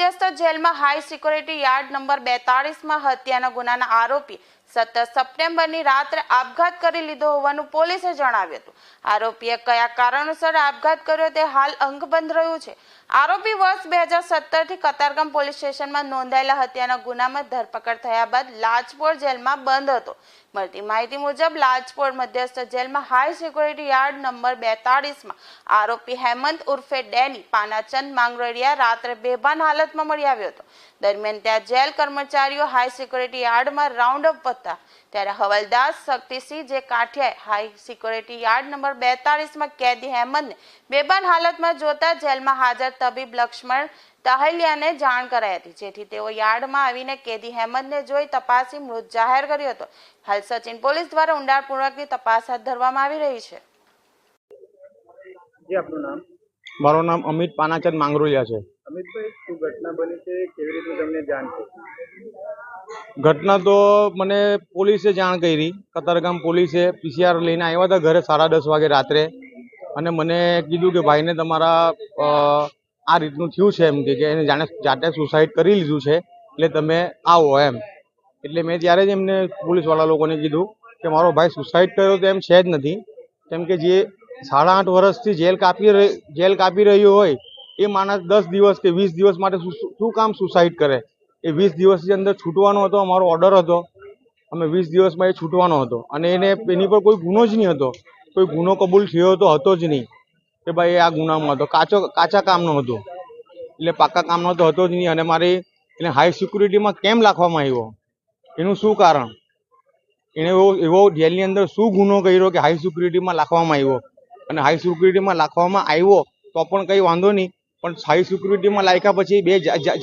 મધ્યસ્થ જેલમાં high security yard number 42 હત્યાના ગુનાના આરોપી 17 સપ્ટેમ્બરની રાત્રે આપઘાત કરી લીધો હોવાનું પોલીસે જણાવ્યું હતું। આરોપીએ કયા કારણોસર આપઘાત કર્યો તે હાલ અંગબંધ રહ્યું છે। આરોપી વર્ષ 2017 થી કતારગામ પોલીસ સ્ટેશનમાં નોંધાયેલા હત્યાના ગુનામાં ધરપકડ થયા બાદ લાજપોર જેલમાં બંધ હતો। મળતી માહિતી મુજબ લાજપોર મધ્યસ્થ જેલમાં હાઈ સિક્યોરિટી યાર્ડ નંબર 42 આરોપી હેમંત ઉર્ફે ડેની પાનાચંદ માંગરોળિયા રાત્રે બેભાન હાલતમાં મળી આવ્યો હતો। દરમિયાન ત્યાં જેલ કર્મચારીઓ હાઈ સિક્યોરિટી યાર્ડમાં રાઉન્ડ અપ હતા ત્યારે હવાલદાર શક્તિસિંહ જે કાઠિયાએ હાઈ સિક્યોરિટી યાર્ડ નંબર 42 કેદી હેમંતને બેભાન હાલતમાં જોતા જેલમાં હાજર તબીબ લક્ષ્મણ તાહલિયાને જાણ કરાઈ હતી, જેથી તેઓ યાર્ડમાં આવીને કેદી હેમંતને જોઈ તપાસી મૃત જાહેર કર્યો હતો। હાલ સચિન પોલીસ દ્વારા ઊંડાણપૂર્વકની તપાસ હાથ ધરવામાં આવી રહી છે। जी आपનું નામ? મારું નામ અમિત પાનાચંદ માંગરોળિયા છે। અમિતભાઈ, શું ઘટના બની છે? કેવી રીતે તમને જાણ થઈ? ઘટના તો મને પોલીસે જાણ કરી। કતારગામ પોલીસે પીસીઆર લઈને આવ્યા હતા ઘરે 10:30 વાગે રાત્રે અને મને કીધું કે ભાઈને તમારા આ રીતનું થયું છે, એમ કે એને જાતે સુસાઇડ કરી લીધું છે એટલે તમે આવો એમ। એટલે મેં ત્યારે જ એમને પોલીસવાળા લોકોને કીધું કે મારો ભાઈ સુસાઇડ કર્યો તો એમ છે જ નથી, કેમ કે જે 8.5 વર્ષથી જેલ કાપી રહ્યો હોય એ માણસ 10 દિવસ કે 20 દિવસ માટે શું કામ સુસાઇડ કરે? એ 20 દિવસની અંદર છૂટવાનો હતો, અમારો ઓર્ડર હતો, અમે 20 દિવસમાં એ છૂટવાનો હતો અને એની પર કોઈ ગુનો જ નહીં હતો, કોઈ ગુનો કબૂલ થયો તો હતો જ નહીં કે ભાઈ આ ગુનામાં હતો, કાચા કામનો હતો, એટલે પાકા કામનો તો હતો જ નહીં। અને મારી એને હાઈ સિક્યુરિટીમાં કેમ રાખવામાં આવ્યો એનું શું કારણ? એને એવો જેલની અંદર શું ગુનો કર્યો કે હાઈ સિક્યુરિટીમાં રાખવામાં આવ્યો? અને હાઈ સિક્યુરિટીમાં રાખવામાં આવ્યો તો પણ કંઈ વાંધો નહીં, પણ હાઈ સિક્યુરિટીમાં લાગ્યા પછી બે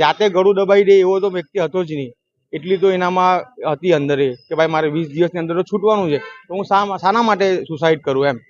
જાતે ગળું દબાઈ દે એવો તો વ્યક્તિ હતો જ નહીં। એટલી તો એનામાં હતી અંદર કે ભાઈ મારે 20 દિવસની અંદર તો છૂટવાનું છે, તો હું શાના માટે સુસાઇડ કરું એમ।